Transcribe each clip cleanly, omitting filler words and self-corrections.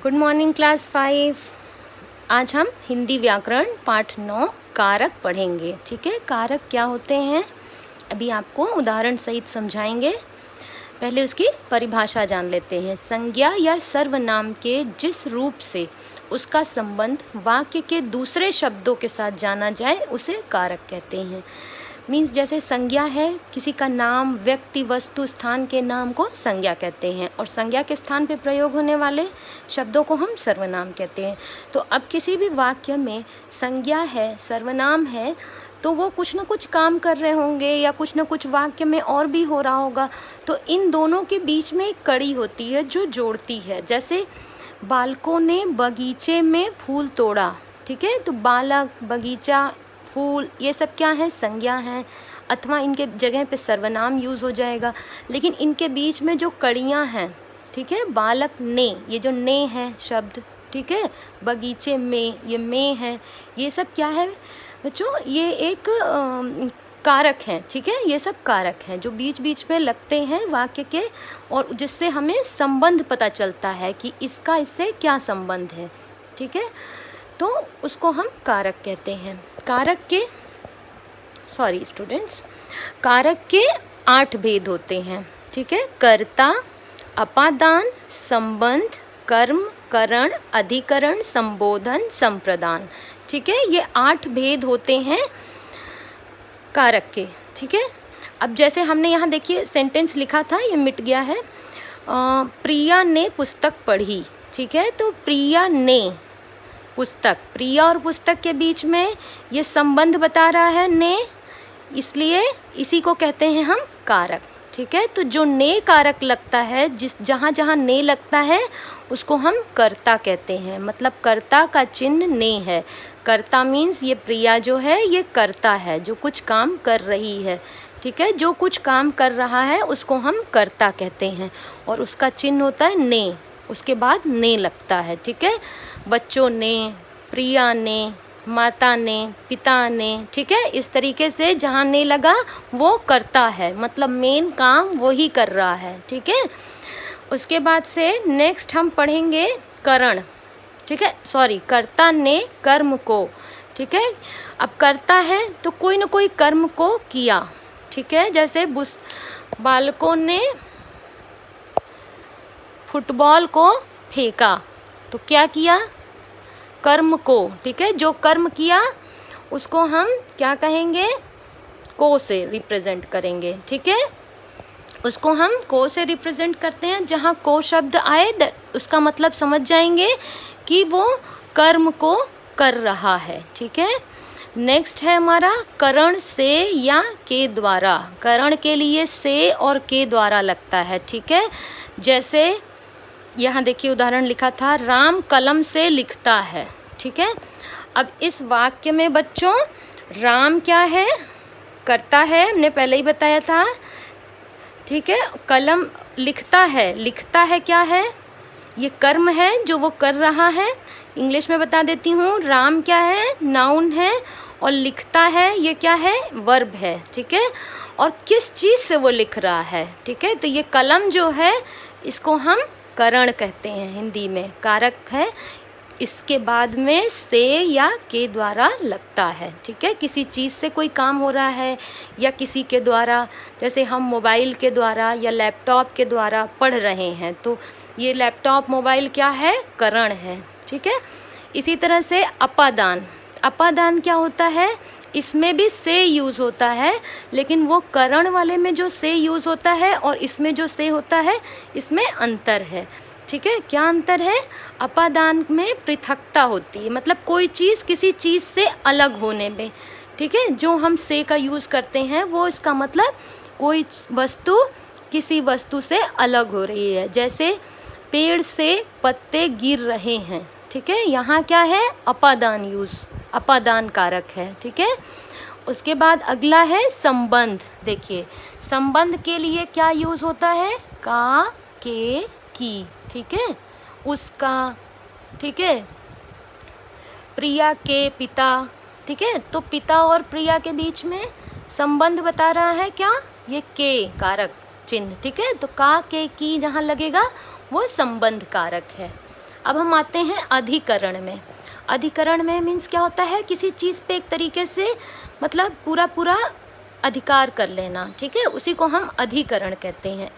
Good morning class 5। आज हम हिंदी व्याकरण पाठ 9 कारक पढ़ेंगे। ठीक है, कारक क्या होते हैं अभी आपको उदाहरण सहित समझाएंगे। पहले उसकी परिभाषा जान लेते हैं। संज्ञा या सर्वनाम के जिस रूप से उसका संबंध वाक्य के दूसरे शब्दों के साथ जाना जाए उसे कारक कहते हैं। मीन्स जैसे संज्ञा है, किसी का नाम, व्यक्ति, वस्तु, स्थान के नाम को संज्ञा कहते हैं और संज्ञा के स्थान पे प्रयोग होने वाले शब्दों को हम सर्वनाम कहते हैं। तो अब किसी भी वाक्य में संज्ञा है, सर्वनाम है, तो वो कुछ ना कुछ काम कर रहे होंगे या कुछ ना कुछ वाक्य में और भी हो रहा होगा। तो इन दोनों के बीच में एक कड़ी होती है जो जोड़ती है। जैसे बालकों ने बगीचे में फूल तोड़ा। ठीक है, तो बालक, बगीचा, फूल, ये सब क्या है? संज्ञा है, अथवा इनके जगह पे सर्वनाम यूज़ हो जाएगा। लेकिन इनके बीच में जो कड़ियाँ हैं, ठीक है, बालक ने, ये जो ने है शब्द, ठीक है, बगीचे में, ये में है, ये सब क्या है बच्चों? ये एक कारक हैं। ठीक है, ये सब कारक हैं जो बीच बीच में लगते हैं वाक्य के और जिससे हमें संबंध पता चलता है कि इसका इससे क्या संबंध है। ठीक है, तो उसको हम कारक कहते हैं। कारक के 8 भेद होते हैं। ठीक है, कर्ता, अपादान, संबंध, कर्म, करण, अधिकरण, संबोधन, संप्रदान। ठीक है, ये 8 भेद होते हैं कारक के। ठीक है, अब जैसे हमने यहाँ देखिए सेंटेंस लिखा था, ये मिट गया है। प्रिया ने पुस्तक पढ़ी। ठीक है, तो प्रिया ने पुस्तक, प्रिया और पुस्तक के बीच में ये संबंध बता रहा है ने, इसलिए इसी को कहते हैं हम कारक। ठीक है, तो जो ने कारक लगता है, जहाँ जहाँ ने लगता है उसको हम कर्ता कहते हैं। मतलब कर्ता का चिन्ह ने है। कर्ता मीन्स ये प्रिया जो है ये कर्ता है, जो कुछ काम कर रही है। ठीक है, जो कुछ काम कर रहा है उसको हम कर्ता कहते हैं और उसका चिन्ह होता है ने, उसके बाद ने लगता है। ठीक है, बच्चों ने, प्रिया ने, माता ने, पिता ने। ठीक है, इस तरीके से जहाँ ने लगा वो करता है, मतलब मेन काम वही कर रहा है। ठीक है, उसके बाद से नेक्स्ट हम पढ़ेंगे करण। ठीक है, कर्ता ने कर्म को। ठीक है, अब करता है तो कोई ना कोई कर्म को किया। ठीक है, जैसे बालकों ने फुटबॉल को फेंका, तो क्या किया? कर्म को। ठीक है, जो कर्म किया उसको हम क्या कहेंगे? को से रिप्रेजेंट करेंगे। ठीक है, उसको हम को से रिप्रेजेंट करते हैं। जहाँ को शब्द आए उसका मतलब समझ जाएंगे कि वो कर्म को कर रहा है। ठीक है, नेक्स्ट है हमारा करण से या के द्वारा। करण के लिए से और के द्वारा लगता है। ठीक है, जैसे यहाँ देखिए उदाहरण लिखा था, राम कलम से लिखता है। ठीक है, अब इस वाक्य में बच्चों राम क्या है? करता है, हमने पहले ही बताया था। ठीक है, कलम लिखता है क्या है? ये कर्म है जो वो कर रहा है। इंग्लिश में बता देती हूँ, राम क्या है? नाउन है और लिखता है ये क्या है? वर्ब है। ठीक है, और किस चीज़ से वो लिख रहा है? ठीक है, तो ये कलम जो है इसको हम करण कहते हैं, हिंदी में कारक है। इसके बाद में से या के द्वारा लगता है। ठीक है, किसी चीज़ से कोई काम हो रहा है या किसी के द्वारा, जैसे हम मोबाइल के द्वारा या लैपटॉप के द्वारा पढ़ रहे हैं, तो ये लैपटॉप, मोबाइल क्या है? करण है। ठीक है, इसी तरह से अपादान। अपादान क्या होता है? इसमें भी से यूज़ होता है, लेकिन वो करण वाले में जो से यूज़ होता है और इसमें जो से होता है इसमें अंतर है। ठीक है, क्या अंतर है? अपादान में पृथकता होती है, मतलब कोई चीज़ किसी चीज़ से अलग होने में। ठीक है, जो हम से का यूज़ करते हैं वो इसका मतलब कोई वस्तु किसी वस्तु से अलग हो रही है। जैसे पेड़ से पत्ते गिर रहे हैं। ठीक है, यहाँ क्या है? अपादान यूज़, अपादान कारक है। ठीक है, उसके बाद अगला है संबंध। देखिए संबंध के लिए क्या यूज़ होता है? का, के, की। ठीक है, उसका। ठीक है, प्रिया के पिता। ठीक है, तो पिता और प्रिया के बीच में संबंध बता रहा है क्या? ये के कारक चिन्ह। ठीक है, तो का, के, की जहाँ लगेगा वो संबंध कारक है। अब हम आते हैं अधिकरण में। अधिकरण में मीन्स क्या होता है, किसी चीज़ पे एक तरीके से मतलब पूरा अधिकार कर लेना, ठीक है, उसी को हम अधिकरण कहते हैं।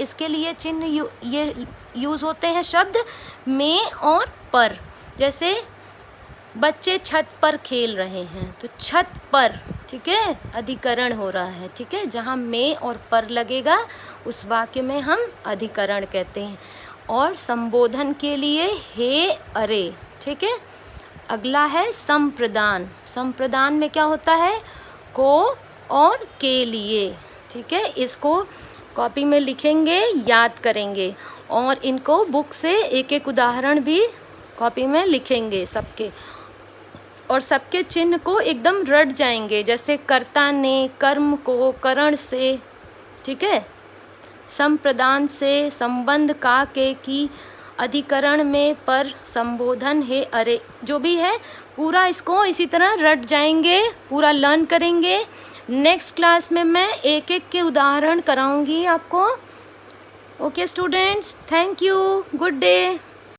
इसके लिए चिन्ह ये यूज़ होते हैं शब्द में और पर। जैसे बच्चे छत पर खेल रहे हैं, तो छत पर, ठीक है, अधिकरण हो रहा है, ठीक है। जहाँ में और पर लगेगा उस वाक्य में हम अधिकरण कहते हैं। और संबोधन के लिए हे अरे, ठीक है। अगला है संप्रदान। संप्रदान में क्या होता है, को और के लिए, ठीक है। इसको कॉपी में लिखेंगे, याद करेंगे, और इनको बुक से एक एक उदाहरण भी कॉपी में लिखेंगे सबके, और सबके चिन्ह को एकदम रट जाएंगे। जैसे कर्ता ने, कर्म को, करण से, ठीक है, संप्रदान से, संबंध का, के, की, अधिकरण में, पर, संबोधन, है, अरे, जो भी है पूरा इसको इसी तरह रट जाएंगे, पूरा लर्न करेंगे। नेक्स्ट क्लास में मैं एक एक के उदाहरण कराऊंगी आपको। Okay students, thank you, good day.